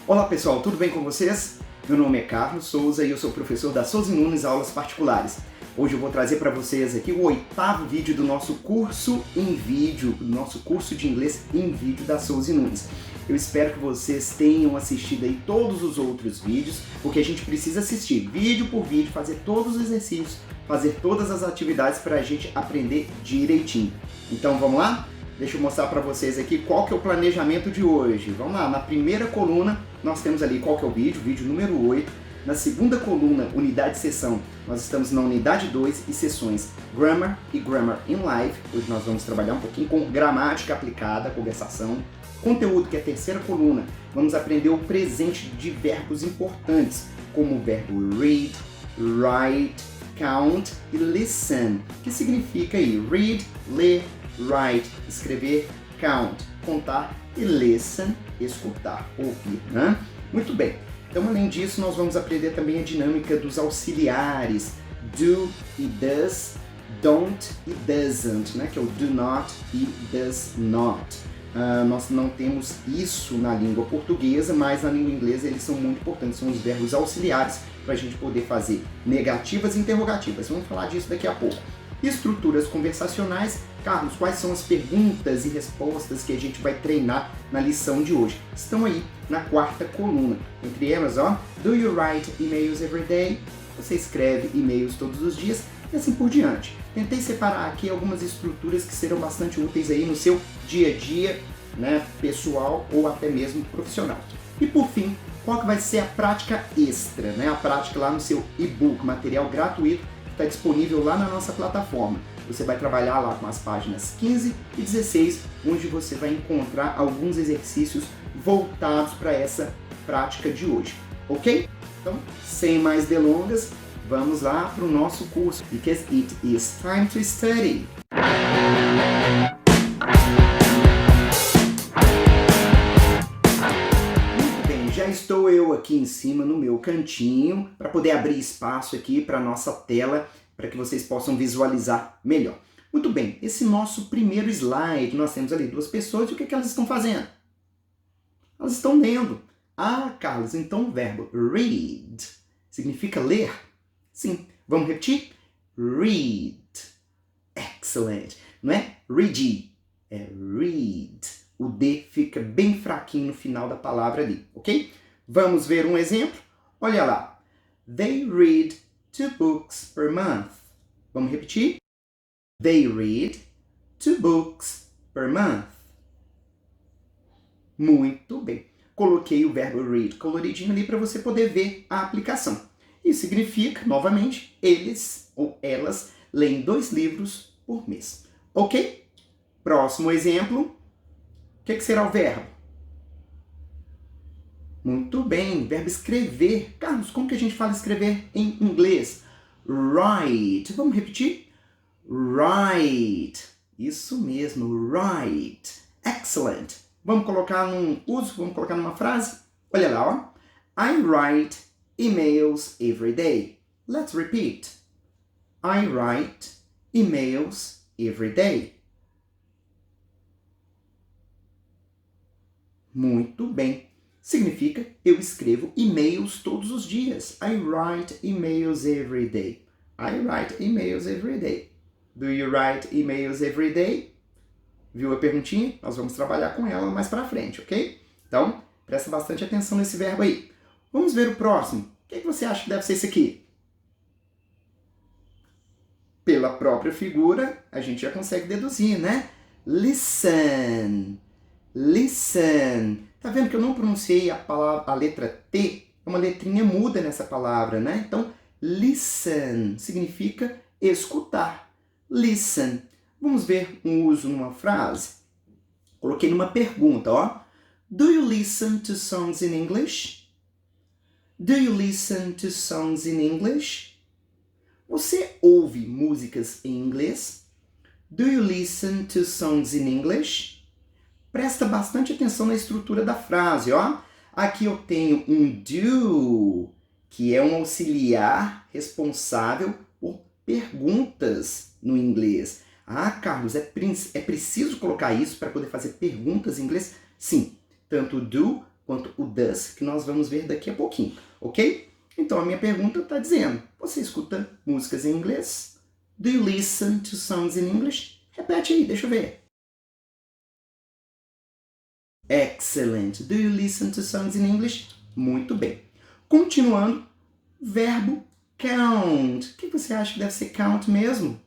Olá pessoal, tudo bem com vocês? Meu nome é Carlos Souza e eu sou professor da Souza Nunes Aulas Particulares. Hoje eu vou trazer para vocês aqui o 8º vídeo do nosso curso em vídeo, do nosso curso de inglês em vídeo da Souza Nunes. Eu espero que vocês tenham assistido aí todos os outros vídeos, porque a gente precisa assistir vídeo por vídeo, fazer todos os exercícios, fazer todas as atividades para a gente aprender direitinho. Então vamos lá? Deixa eu mostrar para vocês aqui qual que é o planejamento de hoje. Vamos lá, na primeira coluna nós temos ali qual que é o vídeo número 8. Na segunda coluna, unidade e sessão, nós estamos na unidade 2 e sessões Grammar e Grammar in Life. Hoje nós vamos trabalhar um pouquinho com gramática aplicada, conversação. Conteúdo, que é a terceira coluna, vamos aprender o presente de verbos importantes, como o verbo read, write, count e listen, que significa aí read, ler, write, escrever, count, contar e listen, escutar, ouvir, né? Muito bem. Então, além disso, nós vamos aprender também a dinâmica dos auxiliares, do e does, don't e doesn't, né? Que é o do not e does not. Nós não temos isso na língua portuguesa, mas na língua inglesa eles são muito importantes, são os verbos auxiliares para a gente poder fazer negativas e interrogativas. Vamos falar disso daqui a pouco. Estruturas conversacionais. Carlos, quais são as perguntas e respostas que a gente vai treinar na lição de hoje? Estão aí na quarta coluna. Entre elas, ó, do you write emails every day? Você escreve e-mails todos os dias? E assim por diante. Tentei separar aqui algumas estruturas que serão bastante úteis aí no seu dia a dia, né, pessoal ou até mesmo profissional. E por fim, qual que vai ser a prática extra, né? A prática lá no seu e-book, material gratuito, está disponível lá na nossa plataforma. Você vai trabalhar lá com as páginas 15 e 16, onde você vai encontrar alguns exercícios voltados para essa prática de hoje, ok? Então, sem mais delongas, vamos lá para o nosso curso, because it is time to study. Muito bem, já estou eu aqui em cima no meu cantinho para poder abrir espaço aqui para a nossa tela, para que vocês possam visualizar melhor. Muito bem, esse nosso primeiro slide, nós temos ali duas pessoas e o que elas estão fazendo? Elas estão lendo. Ah, Carlos, então o verbo read significa ler? Sim. Vamos repetir? Read. Excellent. Não é read, é read. O D fica bem fraquinho no final da palavra ali, ok? Vamos ver um exemplo? Olha lá. They read 2 books per month. Vamos repetir? They read 2 books per month. Muito bem. Coloquei o verbo read coloridinho ali para você poder ver a aplicação. Isso significa, novamente, eles ou elas leem 2 livros por mês. Ok? Próximo exemplo. O que será o verbo? Muito bem, verbo escrever. Carlos, como que a gente fala escrever em inglês? Write. Vamos repetir? Write. Isso mesmo, write. Excellent. Vamos colocar num uso, vamos colocar numa frase? Olha lá, ó. I write emails every day. Let's repeat. I write emails every day. Muito bem. Significa eu escrevo e-mails todos os dias. I write emails every day. I write emails every day. Do you write emails every day? Viu a perguntinha? Nós vamos trabalhar com ela mais pra frente, ok? Então, presta bastante atenção nesse verbo aí. Vamos ver o próximo. O que você acha que deve ser esse aqui? Pela própria figura, a gente já consegue deduzir, né? Listen. Listen. Tá vendo que eu não pronunciei a letra T? É uma letrinha muda nessa palavra, né? Então, listen significa escutar. Listen. Vamos ver um uso numa frase? Coloquei numa pergunta, ó. Do you listen to songs in English? Do you listen to songs in English? Você ouve músicas em inglês? Do you listen to songs in English? Presta bastante atenção na estrutura da frase, ó. Aqui eu tenho um do, que é um auxiliar responsável por perguntas no inglês. Ah, Carlos, é preciso colocar isso para poder fazer perguntas em inglês? Sim, tanto do quanto o does, que nós vamos ver daqui a pouquinho, ok? Então a minha pergunta está dizendo, você escuta músicas em inglês? Do you listen to songs in English? Repete aí, deixa eu ver. Excellent. Do you listen to songs in English? Muito bem. Continuando, verbo count. O que você acha que deve ser count mesmo?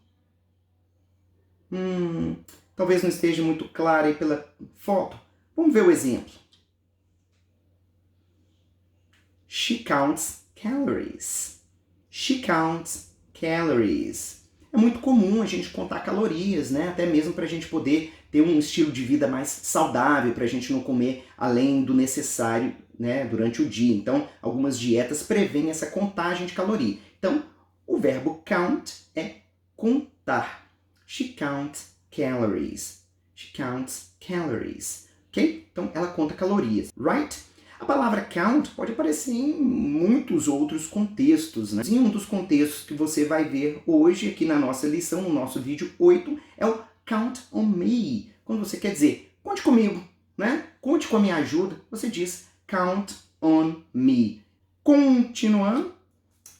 Talvez não esteja muito claro aí pela foto. Vamos ver o exemplo. She counts calories. She counts calories. É muito comum a gente contar calorias, né? Até mesmo para a gente poder ter um estilo de vida mais saudável, para a gente não comer além do necessário, né, durante o dia. Então, algumas dietas prevêem essa contagem de caloria. Então, o verbo count é contar. She counts calories. She counts calories. Ok? Então, ela conta calorias. Right? A palavra count pode aparecer em muitos outros contextos, né? E um dos contextos que você vai ver hoje aqui na nossa lição, no nosso vídeo 8, é o count on me. Quando você quer dizer, conte comigo, né? Conte com a minha ajuda, você diz count on me. Continuando,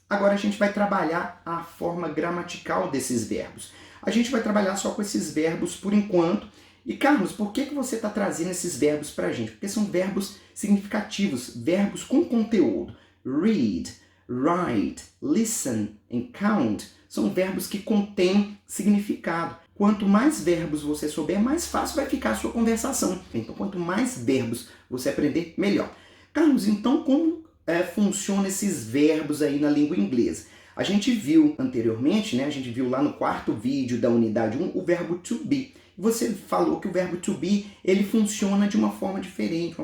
agora a gente vai trabalhar a forma gramatical desses verbos. A gente vai trabalhar só com esses verbos por enquanto. E Carlos, por que você está trazendo esses verbos para a gente? Porque são verbos significativos, verbos com conteúdo. Read, write, listen and count são verbos que contêm significado. Quanto mais verbos você souber, mais fácil vai ficar a sua conversação. Então, quanto mais verbos você aprender, melhor. Carlos, então como funcionam esses verbos aí na língua inglesa? A gente viu anteriormente, né? A gente viu lá no quarto vídeo da unidade 1, o verbo to be. Você falou que o verbo to be, ele funciona de uma forma diferente,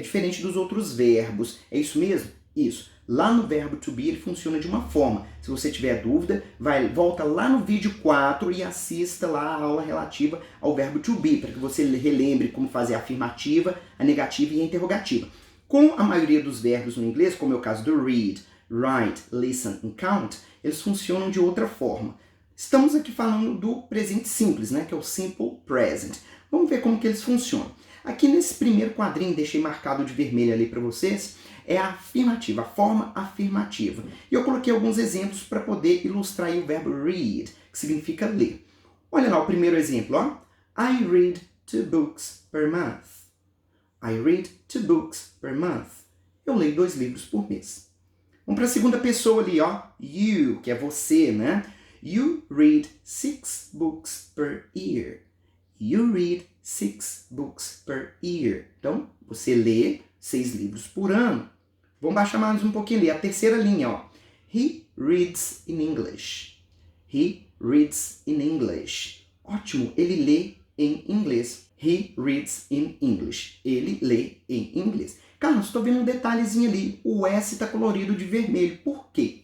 diferente dos outros verbos. É isso mesmo? Isso. Lá no verbo to be, ele funciona de uma forma. Se você tiver dúvida, volta lá no vídeo 4 e assista lá a aula relativa ao verbo to be, para que você relembre como fazer a afirmativa, a negativa e a interrogativa. Com a maioria dos verbos no inglês, como é o caso do read, write, listen and count, eles funcionam de outra forma. Estamos aqui falando do presente simples, né, que é o simple present. Vamos ver como que eles funcionam. Aqui nesse primeiro quadrinho, deixei marcado de vermelho ali para vocês, é a afirmativa, a forma afirmativa. E eu coloquei alguns exemplos para poder ilustrar aí o verbo read, que significa ler. Olha lá o primeiro exemplo, ó. I read 2 books per month. I read 2 books per month. Eu leio 2 livros por mês. Vamos para a segunda pessoa ali, ó. You, que é você, né? You read 6 books per year. You read 6 books per year. Então, você lê 6 livros por ano. Vamos baixar mais um pouquinho ali. A terceira linha, ó. He reads in English. He reads in English. Ótimo, ele lê em inglês. He reads in English. Ele lê em inglês. Carlos, estou vendo um detalhezinho ali. O S está colorido de vermelho. Por quê?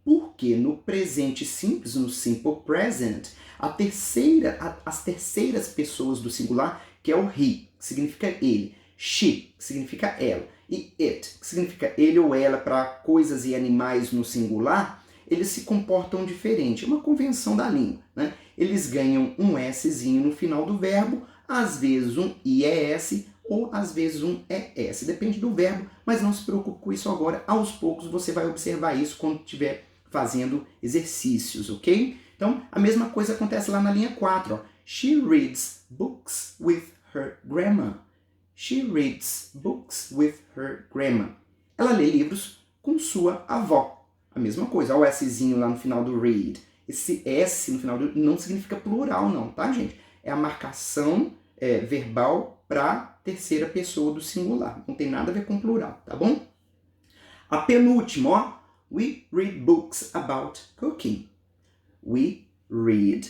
Porque no presente simples, no simple present, as terceiras pessoas do singular, que é o he, que significa ele, she, que significa ela, e it, que significa ele ou ela para coisas e animais no singular, eles se comportam diferente. É uma convenção da língua, né? Eles ganham um Szinho no final do verbo, às vezes um IES ou às vezes um ES. Depende do verbo, mas não se preocupe com isso agora. Aos poucos você vai observar isso quando estiver fazendo exercícios, ok? Então, a mesma coisa acontece lá na linha 4. Ó. She reads books with her grandma. She reads books with her grandma. Ela lê livros com sua avó. A mesma coisa. Olha o Szinho lá no final do read. Esse S no final do não significa plural, não, tá, gente? É a marcação verbal para terceira pessoa do singular. Não tem nada a ver com plural, tá bom? A penúltima, ó. We read books about cooking. We read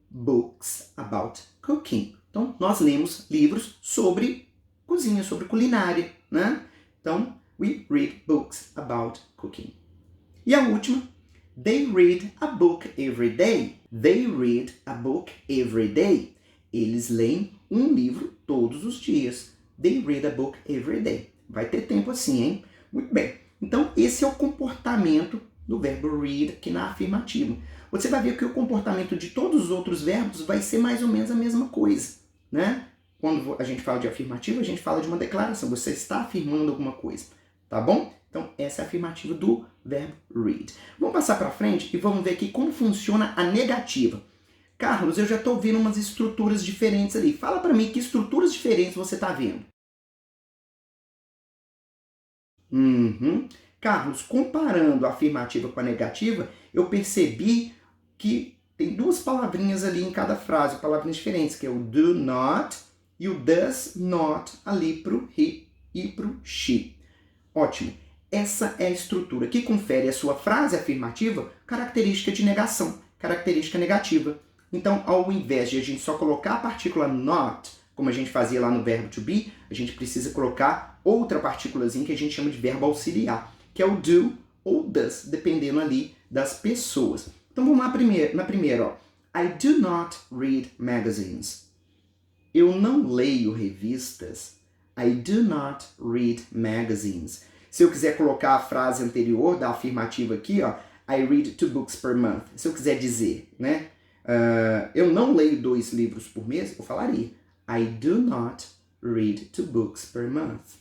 books about cooking. Então, nós lemos livros sobre cozinha, sobre culinária, né? Então, we read books about cooking. E a última, they read a book every day. They read a book every day. Eles leem um livro todos os dias. They read a book every day. Vai ter tempo assim, hein? Muito bem. Então, esse é o comportamento do verbo read aqui na afirmativa. Você vai ver que o comportamento de todos os outros verbos vai ser mais ou menos a mesma coisa, né? quando a gente fala de afirmativa, a gente fala de uma declaração. Você está afirmando alguma coisa, tá bom? Então, essa é a afirmativa do verbo read. Vamos passar para frente e vamos ver aqui como funciona a negativa. Carlos, eu já estou vendo umas estruturas diferentes ali. Fala para mim que estruturas diferentes você está vendo. Carlos, comparando a afirmativa com a negativa, eu percebi que tem duas palavrinhas ali em cada frase, palavrinhas diferentes, que é o do not e o does not ali para o he e para o she. Ótimo. Essa é a estrutura que confere à sua frase afirmativa característica de negação, característica negativa. Então, ao invés de a gente só colocar a partícula not, como a gente fazia lá no verbo to be, a gente precisa colocar outra partículazinha que a gente chama de verbo auxiliar, que é o do ou does, dependendo ali das pessoas. Então vamos lá na primeira, ó. I do not read magazines. Eu não leio revistas. I do not read magazines. Se eu quiser colocar a frase anterior da afirmativa aqui, ó, I read 2 books per month. Se eu quiser dizer, né, eu não leio 2 livros por mês, eu falaria I do not read 2 books per month.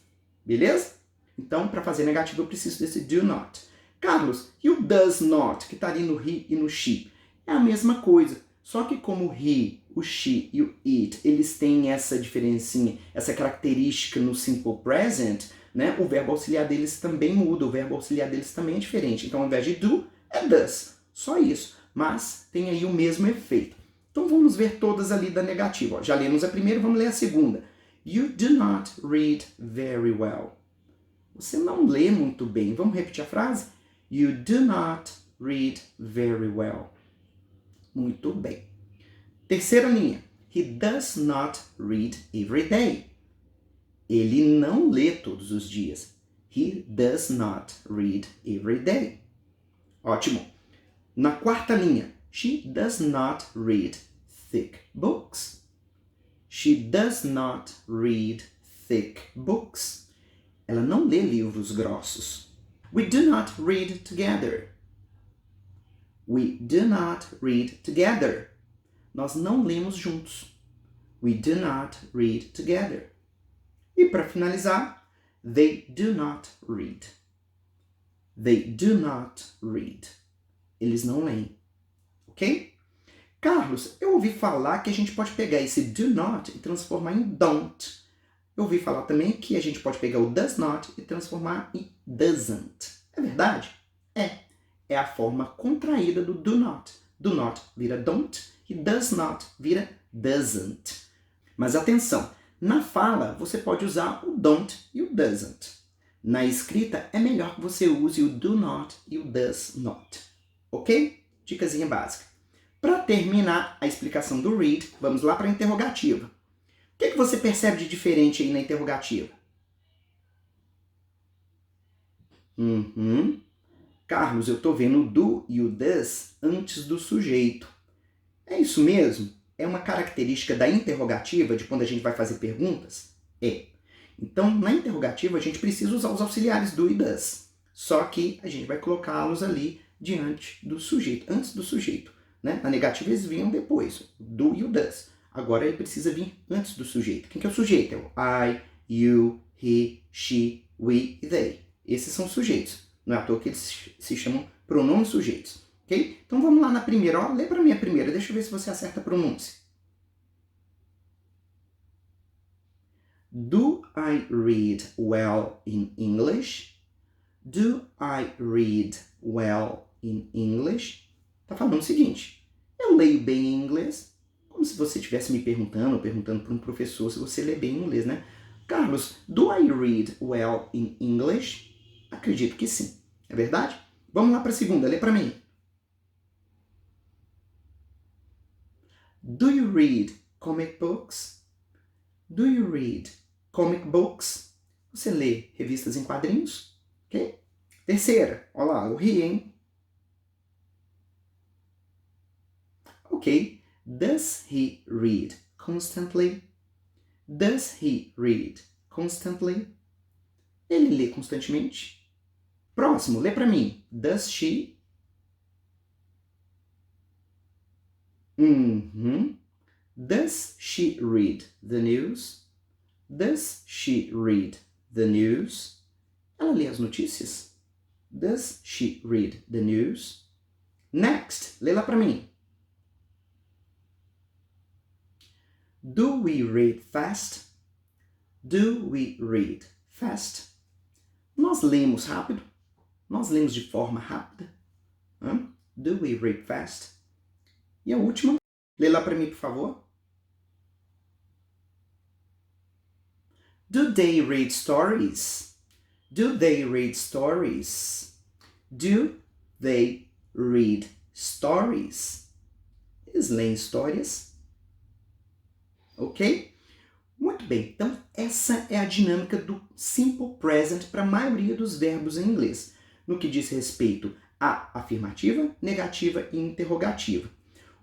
Beleza? Então, para fazer negativo, eu preciso desse do not. Carlos, e o does not, que está ali no he e no she? É a mesma coisa, só que como o he, o she e o it, eles têm essa diferencinha, essa característica no simple present, né? O verbo auxiliar deles também muda, o verbo auxiliar deles também é diferente. Então, ao invés de do, é does. Só isso. Mas tem aí o mesmo efeito. Então, vamos ver todas ali da negativa. Ó, já lemos a primeira, vamos ler a segunda. You do not read very well. Você não lê muito bem. Vamos repetir a frase? You do not read very well. Muito bem. Terceira linha. He does not read every day. Ele não lê todos os dias. He does not read every day. Ótimo. Na quarta linha. She does not read thick books. She does not read thick books. Ela não lê livros grossos. We do not read together. We do not read together. Nós não lemos juntos. We do not read together. E para finalizar, they do not read. They do not read. Eles não leem. Ok? Carlos, eu ouvi falar que a gente pode pegar esse do not e transformar em don't. Eu ouvi falar também que a gente pode pegar o does not e transformar em doesn't. É verdade? É. É a forma contraída do do not. Do not vira don't e does not vira doesn't. Mas atenção, na fala você pode usar o don't e o doesn't. Na escrita é melhor que você use o do not e o does not. Ok? Dicasinha básica. Para terminar a explicação do read, vamos lá para a interrogativa. O que você percebe de diferente aí na interrogativa? Carlos, eu estou vendo o do e o does antes do sujeito. É isso mesmo? É uma característica da interrogativa, de quando a gente vai fazer perguntas? É. Então, na interrogativa, a gente precisa usar os auxiliares do e does. Só que a gente vai colocá-los ali diante do sujeito, antes do sujeito. Né? Na negativa, eles vinham depois, o do e o does. Agora, ele precisa vir antes do sujeito. Quem que é o sujeito? É o I, you, he, she, we e they. Esses são sujeitos. Não é à toa que eles se chamam pronomes sujeitos. Ok? Então vamos lá na primeira. Ó, lê para mim a primeira. Deixa eu ver se você acerta a pronúncia. Do I read well in English? Do I read well in English? Tá falando o seguinte. Eu leio bem em inglês. Como se você estivesse me perguntando, ou perguntando para um professor se você lê bem em inglês, né? Carlos, do I read well in English? Acredito que sim. É verdade? Vamos lá para a segunda. Lê para mim. Do you read comic books? Do you read comic books? Você lê revistas em quadrinhos? Ok? Terceira. Olha lá, o he, hein? Ok. Does he read constantly? Does he read constantly? Ele lê constantemente? Próximo, lê para mim. Does she? Does she read the news? Does she read the news? Ela lê as notícias? Does she read the news? Next, lê lá para mim. Do we read fast? Do we read fast? Nós lemos rápido? Nós lemos de forma rápida? Do we read fast? E a última, lê lá para mim, por favor. Do they read stories? Do they read stories? Do they read stories? Eles leem histórias? Ok? Muito bem, então essa é a dinâmica do Simple Present para a maioria dos verbos em inglês, no que diz respeito à afirmativa, negativa e interrogativa.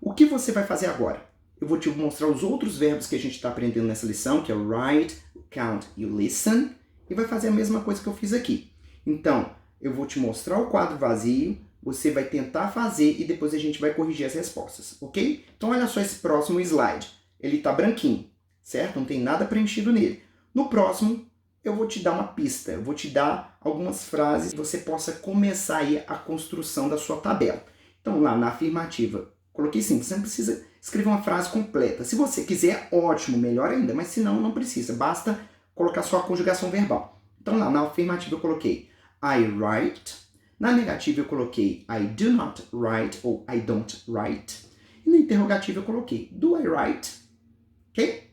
O que você vai fazer agora? Eu vou te mostrar os outros verbos que a gente está aprendendo nessa lição, que é o write, o count e o listen, e vai fazer a mesma coisa que eu fiz aqui. Então, eu vou te mostrar o quadro vazio, você vai tentar fazer e depois a gente vai corrigir as respostas, ok? Então, olha só esse próximo slide. Ele está branquinho, certo? Não tem nada preenchido nele. No próximo, eu vou te dar uma pista, eu vou te dar algumas frases que você possa começar aí a construção da sua tabela. Então, lá na afirmativa, coloquei sim, você não precisa escrever uma frase completa. Se você quiser, ótimo, melhor ainda, mas se não, não precisa, basta colocar só a conjugação verbal. Então, lá na afirmativa eu coloquei I write, na negativa eu coloquei I do not write ou I don't write, e na interrogativa eu coloquei do I write, ok?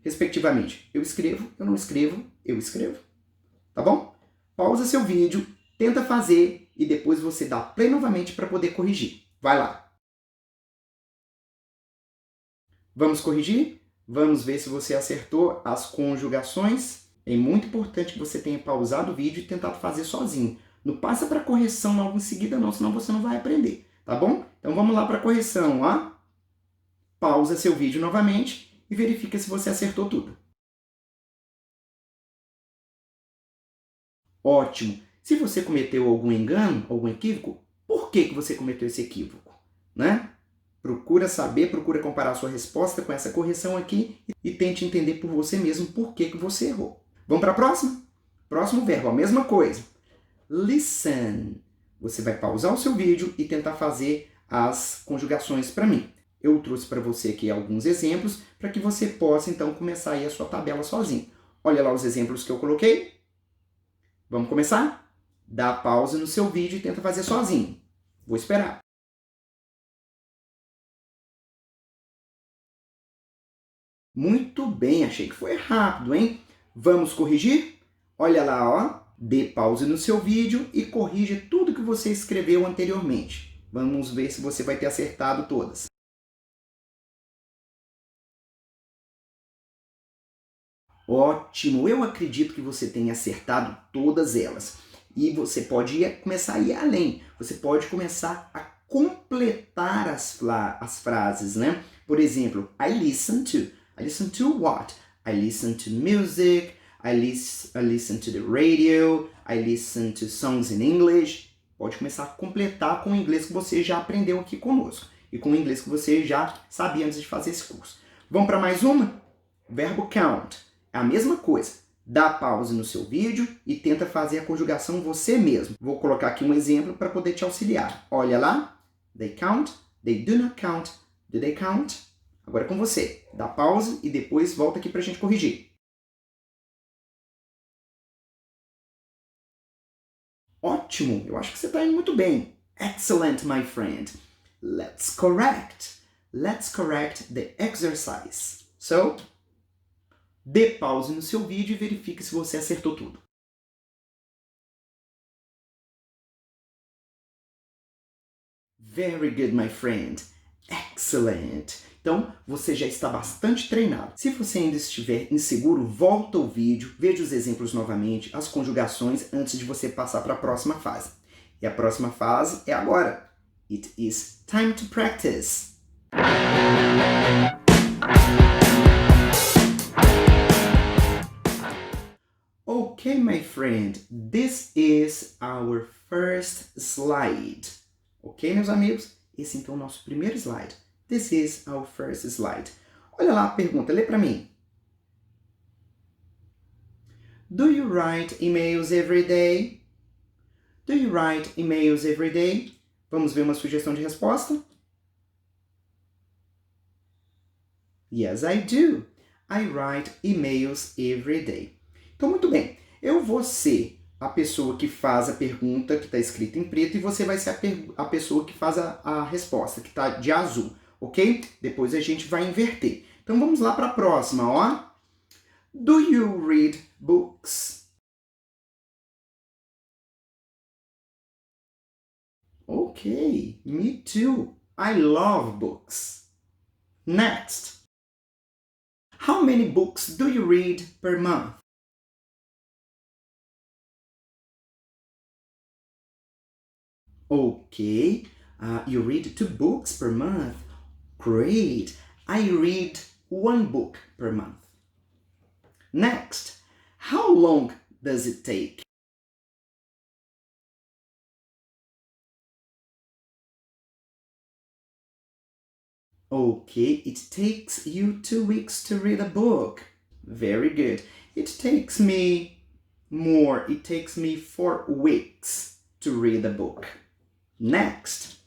Respectivamente, eu escrevo, eu não escrevo, eu escrevo. Tá bom? Pausa seu vídeo, tenta fazer e depois você dá play novamente para poder corrigir. Vai lá! Vamos corrigir? Vamos ver se você acertou as conjugações. É muito importante que você tenha pausado o vídeo e tentado fazer sozinho. Não passa para correção logo em seguida não, senão você não vai aprender. Tá bom? Então vamos lá para a correção, ó. Pausa seu vídeo novamente e verifica se você acertou tudo. Ótimo! Se você cometeu algum engano, algum equívoco, por que você cometeu esse equívoco? Né? Procura saber, procura comparar a sua resposta com essa correção aqui e tente entender por você mesmo por que você errou. Vamos para a próxima? Próximo verbo, a mesma coisa. Listen. Você vai pausar o seu vídeo e tentar fazer as conjugações para mim. Eu trouxe para você aqui alguns exemplos para que você possa, então, começar aí a sua tabela sozinho. Olha lá os exemplos que eu coloquei. Vamos começar? Dá pausa no seu vídeo e tenta fazer sozinho. Vou esperar. Muito bem, achei que foi rápido, hein? Vamos corrigir? Olha lá, ó. Dê pausa no seu vídeo e corrija tudo que você escreveu anteriormente. Vamos ver se você vai ter acertado todas. Ótimo! Eu acredito que você tenha acertado todas elas. E você pode começar a ir além. Você pode começar a completar as frases, né? Por exemplo, I listen to. I listen to what? I listen to music. I listen to the radio. I listen to songs in English. Pode começar a completar com o inglês que você já aprendeu aqui conosco. E com o inglês que você já sabia antes de fazer esse curso. Vamos para mais uma? Verbo count. É a mesma coisa. Dá pause no seu vídeo e tenta fazer a conjugação você mesmo. Vou colocar aqui um exemplo para poder te auxiliar. Olha lá. They count. They do not count. Do they count? Agora é com você. Dá pause e depois volta aqui para a gente corrigir. Ótimo! Eu acho que você está indo muito bem. Excellent, my friend. Let's correct. Let's correct the exercise. So, dê pause no seu vídeo e verifique se você acertou tudo. Very good, my friend. Excellent. Então, você já está bastante treinado. Se você ainda estiver inseguro, volta o vídeo, veja os exemplos novamente, as conjugações, antes de você passar para a próxima fase. E a próxima fase é agora. It is time to practice. Okay, my friend, this is our first slide. Ok, meus amigos? Esse então é o nosso primeiro slide. This is our first slide. Olha lá a pergunta, lê para mim. Do you write emails every day? Do you write emails every day? Vamos ver uma sugestão de resposta? Yes, I do. I write emails every day. Então, muito bem. Eu vou ser a pessoa que faz a pergunta que está escrita em preto e você vai ser a pessoa que faz a resposta, que está de azul, ok? Depois a gente vai inverter. Então, vamos lá para a próxima, ó. Do you read books? Okay, me too. I love books. Next. How many books do you read per month? Okay, you read 2 books per month. Great. I read 1 book per month. Next, how long does it take? Okay, it takes you 2 weeks to read a book. Very good. It takes me more. It takes me 4 weeks to read a book. Next,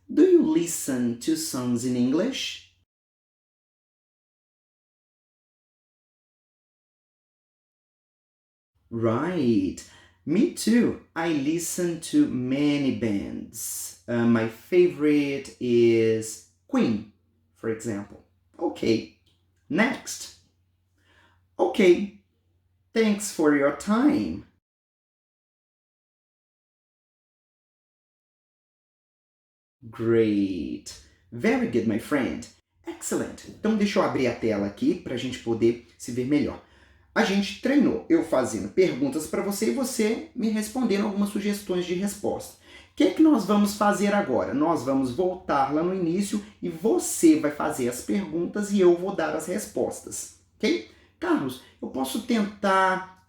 do you listen to songs in English? Right. Me too. I listen to many bands. My favorite is Queen, for example. Okay. Next. Okay. Thanks for your time. Great. Very good, my friend. Excellent. Então deixa eu abrir a tela aqui para a gente poder se ver melhor. A gente treinou eu fazendo perguntas para você e você me respondendo algumas sugestões de resposta. O que é que nós vamos fazer agora? Nós vamos voltar lá no início e você vai fazer as perguntas e eu vou dar as respostas, ok? Carlos, eu posso tentar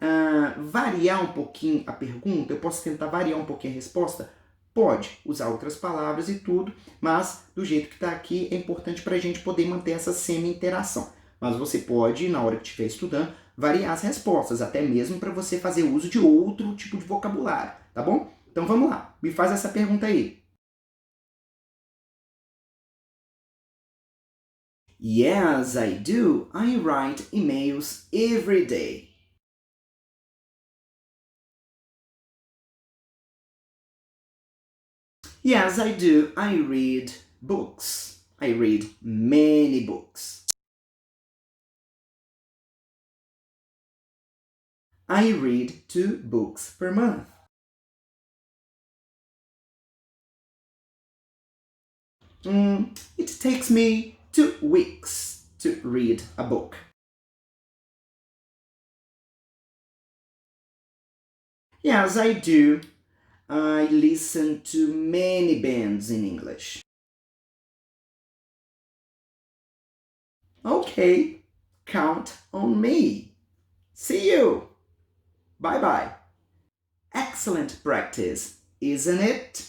variar um pouquinho a pergunta? Eu posso tentar variar um pouquinho a resposta? Pode usar outras palavras e tudo, mas do jeito que está aqui é importante para a gente poder manter essa semi-interação. Mas você pode, na hora que estiver estudando, variar as respostas, até mesmo para você fazer uso de outro tipo de vocabulário, tá bom? Então vamos lá, me faz essa pergunta aí. Yes, I do. I write emails every day. Yes, I do. I read books. I read many books. I read 2 books per month. It takes me 2 weeks to read a book. Yes, I do. I listen to many bands in English. Okay, count on me. See you. Bye-bye. Excellent practice, isn't it?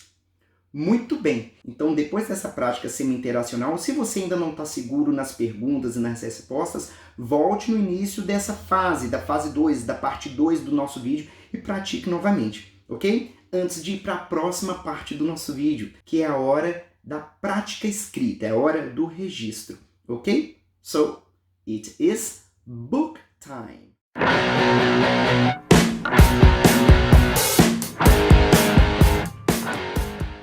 Muito bem. Então, depois dessa prática semi-interacional, se você ainda não está seguro nas perguntas e nas respostas, volte no início dessa fase, da fase 2, da parte 2 do nosso vídeo e pratique novamente, ok? Antes de ir para a próxima parte do nosso vídeo, que é a hora da prática escrita, é a hora do registro, ok? So, it is book time.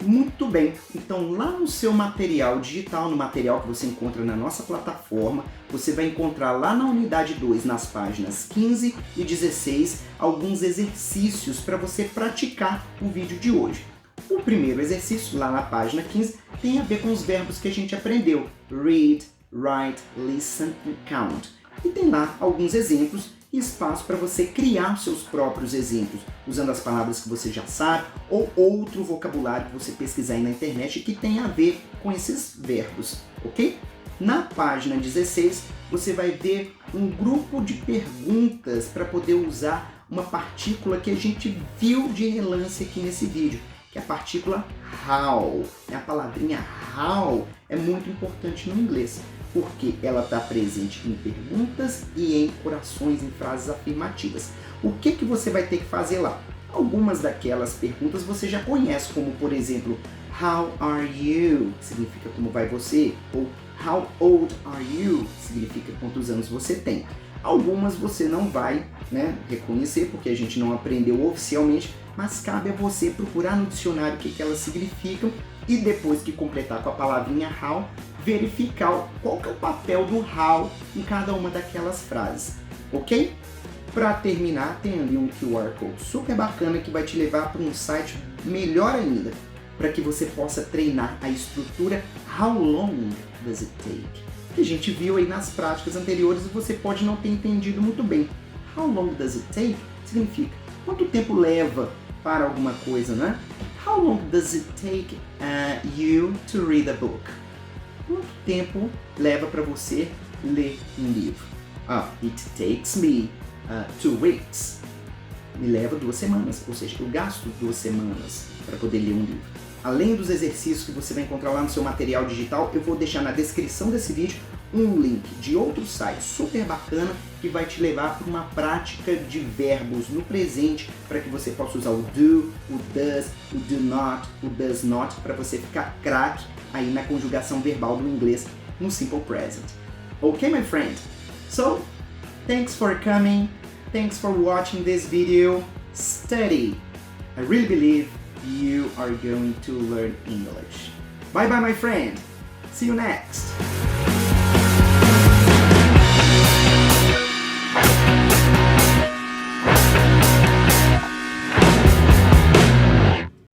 Muito bem, então lá no seu material digital, no material que você encontra na nossa plataforma, você vai encontrar lá na unidade 2, nas páginas 15 e 16, alguns exercícios para você praticar o vídeo de hoje. O primeiro exercício, lá na página 15, tem a ver com os verbos que a gente aprendeu. Read, write, listen and count. E tem lá alguns exemplos e espaço para você criar seus próprios exemplos, usando as palavras que você já sabe ou outro vocabulário que você pesquisar aí na internet que tem a ver com esses verbos, ok? Na página 16, você vai ver um grupo de perguntas para poder usar uma partícula que a gente viu de relance aqui nesse vídeo, que é a partícula how. A palavrinha how é muito importante no inglês. porque ela está presente em perguntas e em orações, em frases afirmativas. O que você vai ter que fazer lá? Algumas daquelas perguntas você já conhece, como por exemplo, How are you? Que significa como vai você? Ou How old are you? Que significa quantos anos você tem. Algumas você não vai, reconhecer, porque a gente não aprendeu oficialmente, mas cabe a você procurar no dicionário o que elas significam e depois que completar com a palavrinha how, verificar qual que é o papel do how em cada uma daquelas frases, ok? Para terminar, tem ali um QR Code super bacana que vai te levar para um site melhor ainda, para que você possa treinar a estrutura How long does it take? Que a gente viu aí nas práticas anteriores e você pode não ter entendido muito bem. How long does it take? Significa quanto tempo leva para alguma coisa, né? How long does it take you to read a book? Quanto tempo leva para você ler um livro? It takes me 2 weeks. Me leva 2 semanas, ou seja, eu gasto 2 semanas para poder ler um livro. Além dos exercícios que você vai encontrar lá no seu material digital, eu vou deixar na descrição desse vídeo um link de outro site super bacana que vai te levar para uma prática de verbos no presente, para que você possa usar o do, o does, o do not, o does not, para você ficar craque aí na conjugação verbal do inglês no Simple Present. Ok, my friend? So, thanks for coming, thanks for watching this video. Study. I really believe you are going to learn English. Bye bye, my friend. See you next.